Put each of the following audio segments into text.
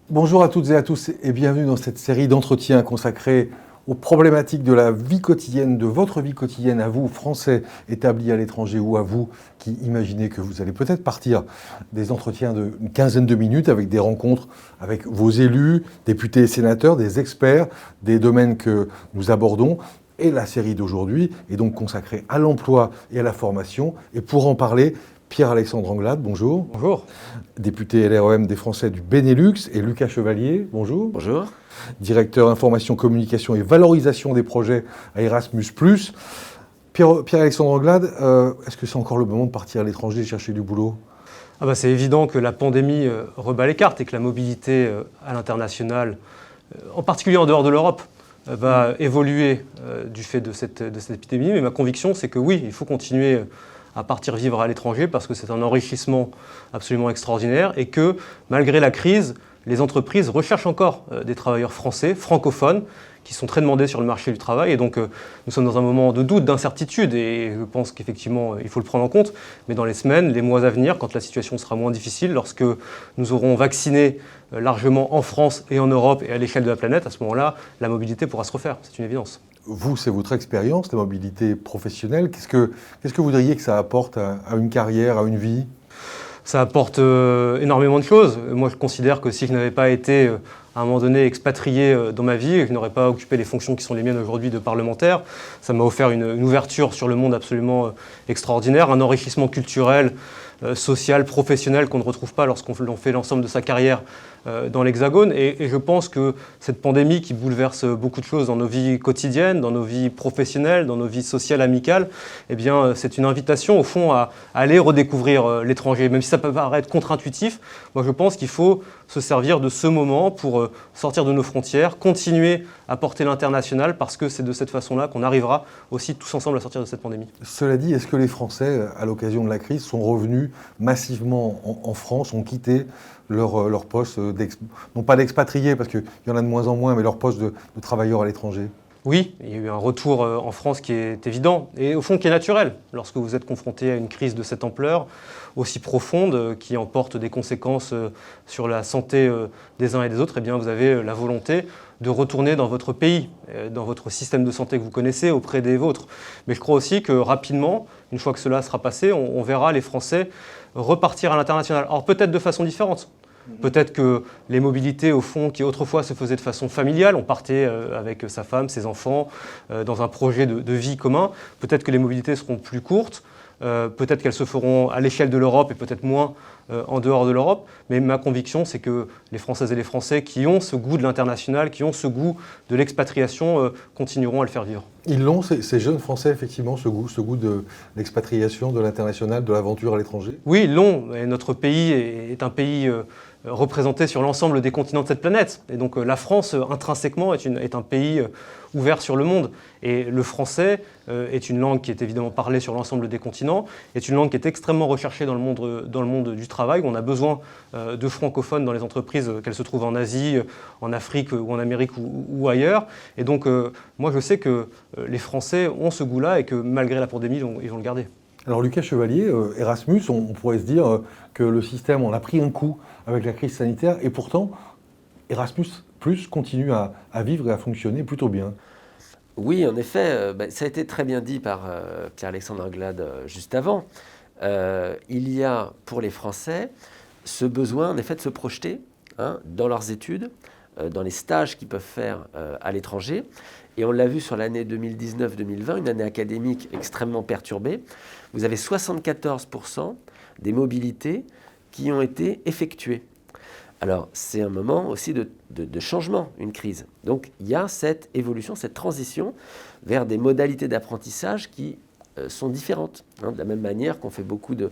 Bonjour à toutes et à tous et bienvenue dans cette série d'entretiens consacrés aux problématiques de la vie quotidienne, de votre vie quotidienne à vous, Français établis à l'étranger, ou à vous qui imaginez que vous allez peut-être partir. Des entretiens d'une quinzaine de minutes avec des rencontres avec vos élus, députés et sénateurs, des experts des domaines que nous abordons. Et la série d'aujourd'hui est donc consacrée à l'emploi et à la formation. Et pour en parler, Pierre-Alexandre Anglade, bonjour. Bonjour. Député LREM des Français du Benelux, et Lucas Chevalier, bonjour. Bonjour. Directeur information, communication et valorisation des projets à Erasmus+. Pierre-Alexandre Anglade, est-ce que c'est encore le moment de partir à l'étranger et chercher du boulot ? C'est évident que la pandémie rebat les cartes et que la mobilité à l'international, en particulier en dehors de l'Europe, va évoluer du fait de cette épidémie. Mais ma conviction, c'est que oui, il faut continuer à partir vivre à l'étranger parce que c'est un enrichissement absolument extraordinaire et que malgré la crise, les entreprises recherchent encore des travailleurs français, francophones, qui sont très demandés sur le marché du travail. Et donc, nous sommes dans un moment de doute, d'incertitude, et je pense qu'effectivement, il faut le prendre en compte. Mais dans les semaines, les mois à venir, quand la situation sera moins difficile, lorsque nous aurons vacciné largement en France et en Europe et à l'échelle de la planète, à ce moment-là, la mobilité pourra se refaire. C'est une évidence. Vous, c'est votre expérience, la mobilité professionnelle. Qu'est-ce que vous diriez que ça apporte à une carrière, à une vie ? Ça apporte énormément de choses. Moi, je considère que si je n'avais pas été à un moment donné expatrié dans ma vie, et je n'aurais pas occupé les fonctions qui sont les miennes aujourd'hui de parlementaire, ça m'a offert une ouverture sur le monde absolument extraordinaire, un enrichissement culturel, social, professionnel qu'on ne retrouve pas lorsqu'on fait l'ensemble de sa carrière dans l'Hexagone. Et je pense que cette pandémie qui bouleverse beaucoup de choses dans nos vies quotidiennes, dans nos vies professionnelles, dans nos vies sociales, amicales, eh bien, c'est une invitation au fond à aller redécouvrir l'étranger. Même si ça peut paraître contre-intuitif, moi je pense qu'il faut se servir de ce moment pour sortir de nos frontières, continuer à porter l'international, parce que c'est de cette façon-là qu'on arrivera aussi tous ensemble à sortir de cette pandémie. Cela dit, est-ce que les Français, à l'occasion de la crise, sont revenus massivement en France, ont quitté leur poste, non pas d'expatriés, parce qu'il y en a de moins en moins, mais leur poste de travailleurs à l'étranger ? Oui, il y a eu un retour en France qui est évident et au fond qui est naturel. Lorsque vous êtes confronté à une crise de cette ampleur, aussi profonde, qui emporte des conséquences sur la santé des uns et des autres, eh bien vous avez la volonté de retourner dans votre pays, dans votre système de santé que vous connaissez, auprès des vôtres. Mais je crois aussi que rapidement, une fois que cela sera passé, on verra les Français repartir à l'international. Alors peut-être de façon différente. Peut-être que les mobilités, au fond, qui autrefois se faisaient de façon familiale, on partait avec sa femme, ses enfants, dans un projet de vie commun. Peut-être que les mobilités seront plus courtes, peut-être qu'elles se feront à l'échelle de l'Europe et peut-être moins en dehors de l'Europe. Mais ma conviction, c'est que les Françaises et les Français qui ont ce goût de l'international, qui ont ce goût de l'expatriation, continueront à le faire vivre. Ils l'ont, ces jeunes Français, effectivement, ce goût de l'expatriation, de l'international, de l'aventure à l'étranger ? Oui, ils l'ont. Et notre pays est un pays représenté sur l'ensemble des continents de cette planète. Et donc la France, intrinsèquement, est un pays ouvert sur le monde. Et le français est une langue qui est évidemment parlée sur l'ensemble des continents, est une langue qui est extrêmement recherchée dans le monde du travail, où on a besoin de francophones dans les entreprises, qu'elles se trouvent en Asie, en Afrique ou en Amérique ou ailleurs. Et donc moi je sais que les Français ont ce goût-là et que malgré la pandémie, ils vont le garder. Alors Lucas Chevalier, Erasmus, on pourrait se dire que le système en a pris un coup avec la crise sanitaire, et pourtant Erasmus+ continue à vivre et à fonctionner plutôt bien. Oui, en effet, ça a été très bien dit par Pierre-Alexandre Anglade juste avant. Il y a pour les Français ce besoin en effet de se projeter dans leurs études, dans les stages qu'ils peuvent faire à l'étranger. Et on l'a vu sur l'année 2019-2020, une année académique extrêmement perturbée. Vous avez 74% des mobilités qui ont été effectuées. Alors, c'est un moment aussi de changement, une crise. Donc, il y a cette évolution, cette transition vers des modalités d'apprentissage qui sont différentes. De la même manière qu'on fait beaucoup de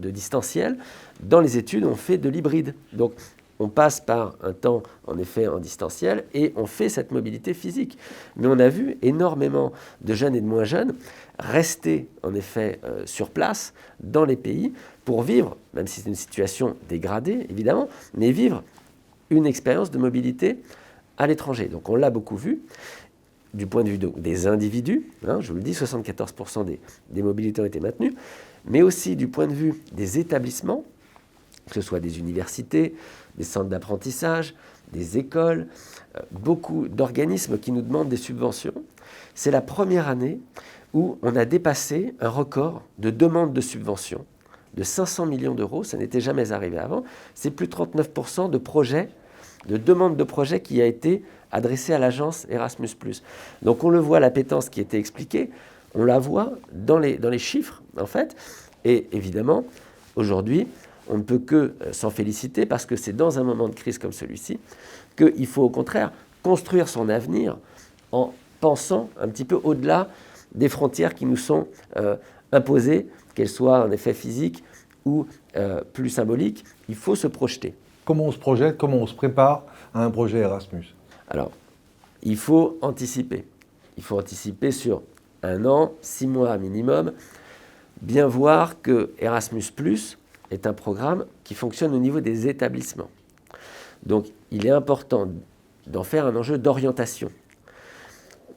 distanciel, dans les études, on fait de l'hybride. Donc, on passe par un temps, en effet, en distanciel et on fait cette mobilité physique. Mais on a vu énormément de jeunes et de moins jeunes rester, en effet, sur place, dans les pays, pour vivre, même si c'est une situation dégradée, évidemment, mais vivre une expérience de mobilité à l'étranger. Donc on l'a beaucoup vu, du point de vue des individus, je vous le dis, 74% des mobilités ont été maintenues, mais aussi du point de vue des établissements, que ce soit des universités, des centres d'apprentissage, des écoles, beaucoup d'organismes qui nous demandent des subventions. C'est la première année où on a dépassé un record de demande de subventions de 500 millions d'euros. Ça n'était jamais arrivé avant. C'est plus de 39% de projets, de demandes de projets qui a été adressé à l'agence Erasmus+. Donc on le voit, l'appétence qui était expliquée, on la voit dans les chiffres, en fait. Et évidemment, aujourd'hui, on ne peut que s'en féliciter parce que c'est dans un moment de crise comme celui-ci qu'il faut au contraire construire son avenir en pensant un petit peu au-delà des frontières qui nous sont imposées, qu'elles soient en effet physiques ou plus symboliques. Il faut se projeter. Comment on se projette, comment on se prépare à un projet Erasmus? Alors, il faut anticiper. Il faut anticiper sur 1 an, 6 mois minimum. Bien voir que Erasmus+ est un programme qui fonctionne au niveau des établissements. Donc, il est important d'en faire un enjeu d'orientation.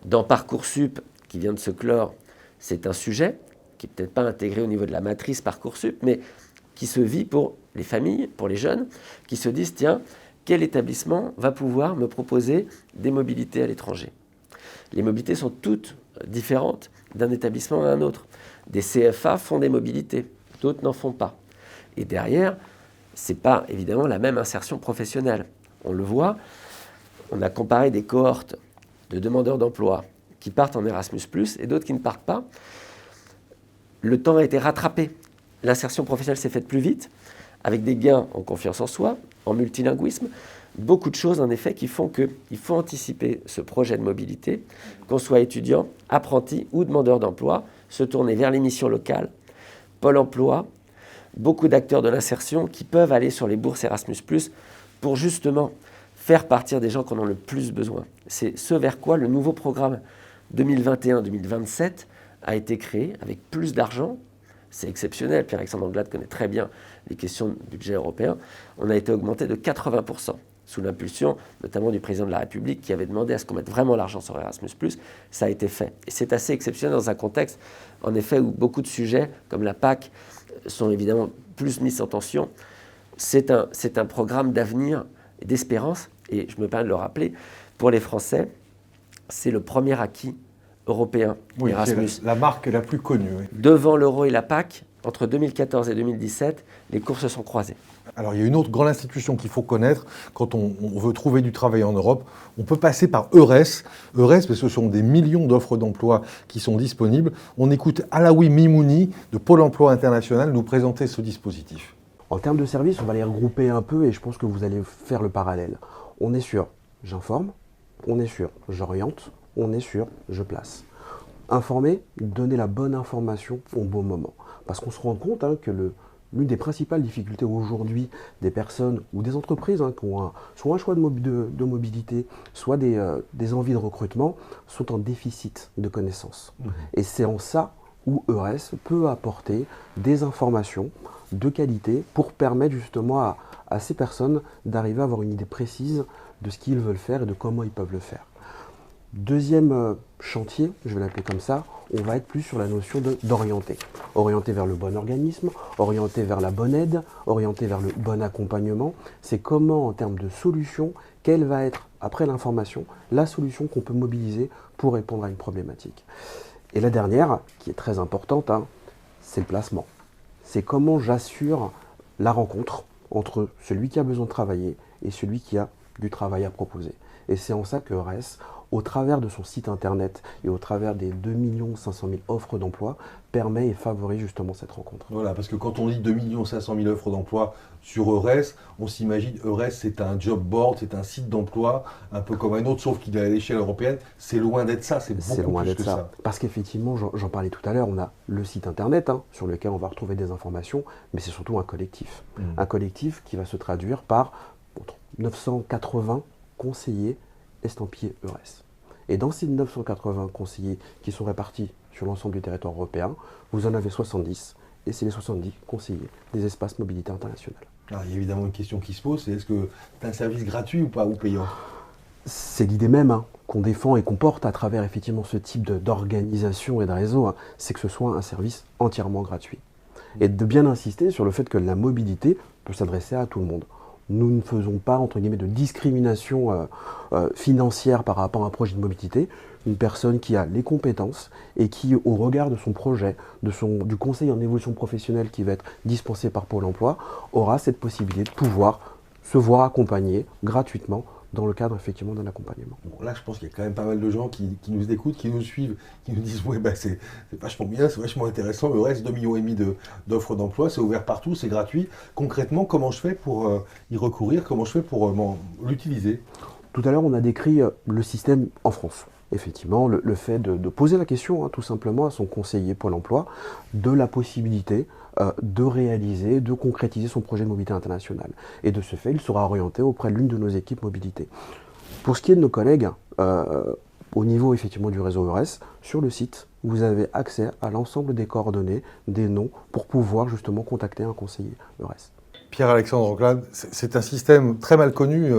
Dans Parcoursup, qui vient de se clore, c'est un sujet qui n'est peut-être pas intégré au niveau de la matrice Parcoursup, mais qui se vit pour les familles, pour les jeunes, qui se disent, tiens, quel établissement va pouvoir me proposer des mobilités à l'étranger? Les mobilités sont toutes différentes d'un établissement à un autre. Des CFA font des mobilités, d'autres n'en font pas. Et derrière, ce n'est pas évidemment la même insertion professionnelle. On le voit, on a comparé des cohortes de demandeurs d'emploi qui partent en Erasmus+, et d'autres qui ne partent pas. Le temps a été rattrapé. L'insertion professionnelle s'est faite plus vite, avec des gains en confiance en soi, en multilinguisme, beaucoup de choses en effet qui font qu'il faut anticiper ce projet de mobilité, qu'on soit étudiant, apprenti ou demandeur d'emploi, se tourner vers les missions locales, Pôle emploi, beaucoup d'acteurs de l'insertion qui peuvent aller sur les bourses Erasmus+, pour justement faire partir des gens qui en ont le plus besoin. C'est ce vers quoi le nouveau programme 2021-2027 a été créé, avec plus d'argent. C'est exceptionnel, Pierre-Alexandre Anglade connaît très bien les questions de budget européen. On a été augmenté de 80%, sous l'impulsion notamment du président de la République qui avait demandé à ce qu'on mette vraiment l'argent sur Erasmus+. Ça a été fait. Et c'est assez exceptionnel dans un contexte, en effet, où beaucoup de sujets, comme la PAC, sont évidemment plus mis en tension. C'est un programme d'avenir et d'espérance, et je me permets de le rappeler, pour les Français, c'est le premier acquis européen, oui, Erasmus. C'est la marque la plus connue. Oui. Devant l'euro et la PAC, entre 2014 et 2017, les cours se sont croisés. Alors il y a une autre grande institution qu'il faut connaître quand on veut trouver du travail en Europe. On peut passer par EURES. EURES, parce que ce sont des millions d'offres d'emploi qui sont disponibles. On écoute Alaoui Mimouni de Pôle emploi international nous présenter ce dispositif. En termes de services, on va les regrouper un peu et je pense que vous allez faire le parallèle. On est sur j'informe, on est sur j'oriente, on est sur je place. Informer, donner la bonne information au bon moment. Parce qu'on se rend compte que l'une des principales difficultés aujourd'hui des personnes ou des entreprises qui ont soit un choix de mobilité, soit des envies de recrutement, sont en déficit de connaissances. Et c'est en ça où EURES peut apporter des informations de qualité pour permettre justement à ces personnes d'arriver à avoir une idée précise de ce qu'ils veulent faire et de comment ils peuvent le faire. Deuxième chantier, je vais l'appeler comme ça, on va être plus sur la notion d'orienter. Orienter vers le bon organisme, orienter vers la bonne aide, orienter vers le bon accompagnement. C'est comment, en termes de solution, quelle va être, après l'information, la solution qu'on peut mobiliser pour répondre à une problématique. Et la dernière, qui est très importante, c'est le placement. C'est comment j'assure la rencontre entre celui qui a besoin de travailler et celui qui a du travail à proposer. Et c'est en ça que EURES, au travers de son site internet et au travers des 2 500 000 offres d'emploi, permet et favorise justement cette rencontre. Voilà, parce que quand on dit 2 500 000 offres d'emploi sur EURES, on s'imagine EURES c'est un job board, c'est un site d'emploi, un peu comme un autre, sauf qu'il est à l'échelle européenne. C'est loin d'être ça, c'est beaucoup loin plus d'être que ça. Parce qu'effectivement, j'en parlais tout à l'heure, on a le site internet sur lequel on va retrouver des informations, mais c'est surtout un collectif. Un collectif qui va se traduire par 980 conseillers estampillés EURES. Et dans ces 980 conseillers qui sont répartis sur l'ensemble du territoire européen, vous en avez 70, et c'est les 70 conseillers des espaces mobilité internationale. Alors, il y a évidemment une question qui se pose, c'est est-ce que c'est un service gratuit ou pas, ou payant? C'est l'idée même qu'on défend et qu'on porte à travers effectivement ce type d'organisation et de réseau, c'est que ce soit un service entièrement gratuit. Et de bien insister sur le fait que la mobilité peut s'adresser à tout le monde. Nous ne faisons pas, entre guillemets, de discrimination financière par rapport à un projet de mobilité. Une personne qui a les compétences et qui, au regard de son projet, du conseil en évolution professionnelle qui va être dispensé par Pôle emploi, aura cette possibilité de pouvoir se voir accompagner gratuitement dans le cadre effectivement d'un accompagnement. Bon, là, je pense qu'il y a quand même pas mal de gens qui nous écoutent, qui nous suivent, qui nous disent « Ouais, bah, c'est vachement bien, c'est vachement intéressant, il reste 2,5 millions d'offres d'emploi, c'est ouvert partout, c'est gratuit. » Concrètement, comment je fais pour y recourir? Comment je fais pour l'utiliser? Tout à l'heure, on a décrit le système en France. Effectivement, le fait de poser la question, tout simplement, à son conseiller Pôle emploi, de la possibilité de réaliser, de concrétiser son projet de mobilité internationale. Et de ce fait, il sera orienté auprès de l'une de nos équipes mobilité. Pour ce qui est de nos collègues, au niveau effectivement du réseau EURES, sur le site, vous avez accès à l'ensemble des coordonnées, des noms, pour pouvoir justement contacter un conseiller EURES. Pierre-Alexandre Anglade, c'est un système très mal connu,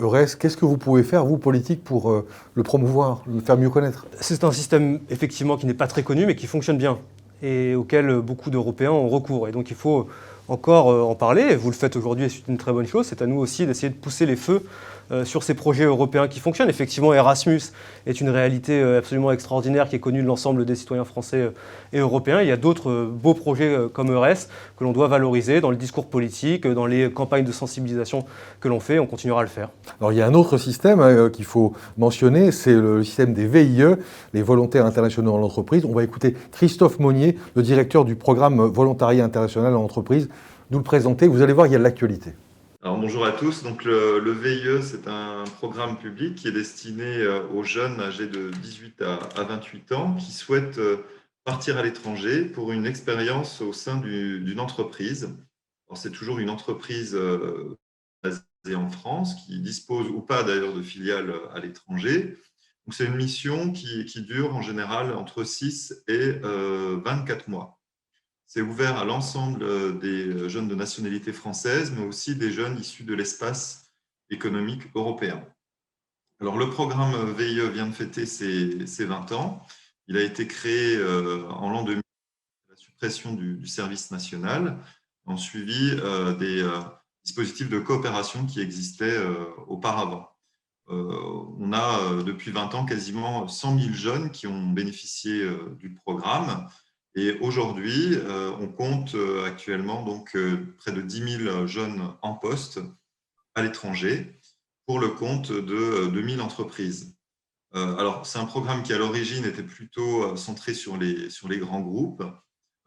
EURES. Qu'est-ce que vous pouvez faire, vous, politique, pour le promouvoir, le faire mieux connaître? C'est un système effectivement qui n'est pas très connu mais qui fonctionne bien et auquel beaucoup d'Européens ont recours. Et donc il faut encore en parler. Vous le faites aujourd'hui et c'est une très bonne chose. C'est à nous aussi d'essayer de pousser les feux sur ces projets européens qui fonctionnent. Effectivement, Erasmus est une réalité absolument extraordinaire qui est connue de l'ensemble des citoyens français et européens. Il y a d'autres beaux projets comme EURES que l'on doit valoriser dans le discours politique, dans les campagnes de sensibilisation que l'on fait. On continuera à le faire. Alors il y a un autre système qu'il faut mentionner, c'est le système des VIE, les volontaires internationaux en entreprise. On va écouter Christophe Monnier, le directeur du programme Volontariat international en entreprise, nous le présenter. Vous allez voir, il y a de l'actualité. Alors, bonjour à tous. Donc, le VIE, c'est un programme public qui est destiné aux jeunes âgés de 18 à 28 ans qui souhaitent partir à l'étranger pour une expérience au sein d'une entreprise. Alors, c'est toujours une entreprise basée en France qui dispose ou pas d'ailleurs de filiales à l'étranger. Donc, c'est une mission qui dure en général entre 6 et 24 mois. C'est ouvert à l'ensemble des jeunes de nationalité française, mais aussi des jeunes issus de l'espace économique européen. Alors, le programme VIE vient de fêter ses 20 ans. Il a été créé en l'an 2000, la suppression du service national, en suivi des dispositifs de coopération qui existaient auparavant. On a depuis 20 ans quasiment 100 000 jeunes qui ont bénéficié du programme. Et aujourd'hui, on compte actuellement donc près de 10 000 jeunes en poste à l'étranger pour le compte de 2000 entreprises. Alors, c'est un programme qui, à l'origine, était plutôt centré sur les grands groupes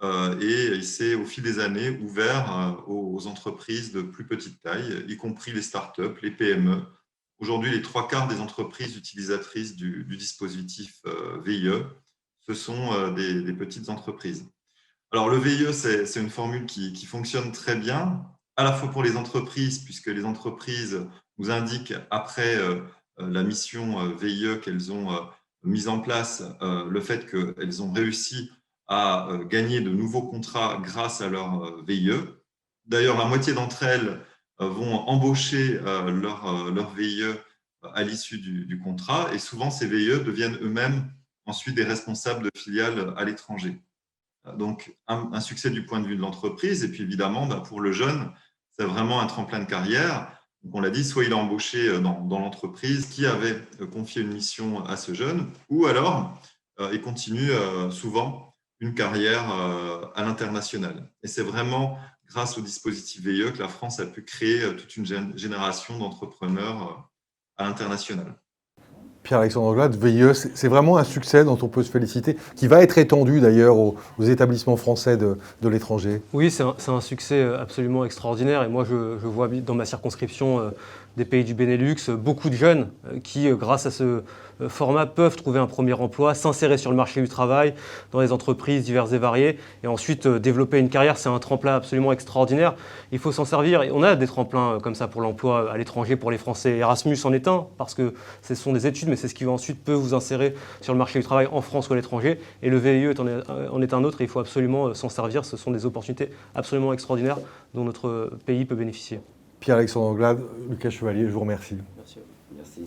et il s'est, au fil des années, ouvert aux entreprises de plus petite taille, y compris les startups, les PME. Aujourd'hui, les 3/4 des entreprises utilisatrices du dispositif VIE, ce sont des petites entreprises. Alors, le VIE, c'est une formule qui fonctionne très bien, à la fois pour les entreprises, puisque les entreprises nous indiquent, après la mission VIE qu'elles ont mise en place, le fait qu'elles ont réussi à gagner de nouveaux contrats grâce à leur VIE. D'ailleurs, la moitié d'entre elles vont embaucher leur VIE à l'issue du contrat, et souvent, ces VIE deviennent eux-mêmes ensuite des responsables de filiales à l'étranger. Donc, un succès du point de vue de l'entreprise. Et puis, évidemment, pour le jeune, c'est vraiment un tremplin de carrière. Donc, on l'a dit, soit il est embauché dans l'entreprise qui avait confié une mission à ce jeune, ou alors il continue souvent une carrière à l'international. Et c'est vraiment grâce au dispositif VIE que la France a pu créer toute une génération d'entrepreneurs à l'international. Pierre-Alexandre Anglade, VIE, c'est vraiment un succès dont on peut se féliciter, qui va être étendu d'ailleurs aux établissements français de l'étranger. Oui, c'est un succès absolument extraordinaire et moi je vois dans ma circonscription des pays du Benelux beaucoup de jeunes qui, grâce à ce format, peuvent trouver un premier emploi, s'insérer sur le marché du travail dans des entreprises diverses et variées et ensuite développer une carrière. C'est un tremplin absolument extraordinaire. Il faut s'en servir. Et on a des tremplins comme ça pour l'emploi à l'étranger pour les Français. Erasmus en est un parce que ce sont des études, mais c'est ce qui ensuite peut vous insérer sur le marché du travail en France ou à l'étranger. Et le VIE en est un autre et il faut absolument s'en servir. Ce sont des opportunités absolument extraordinaires dont notre pays peut bénéficier. Pierre-Alexandre Anglade, Lucas Chevalier, je vous remercie. Merci.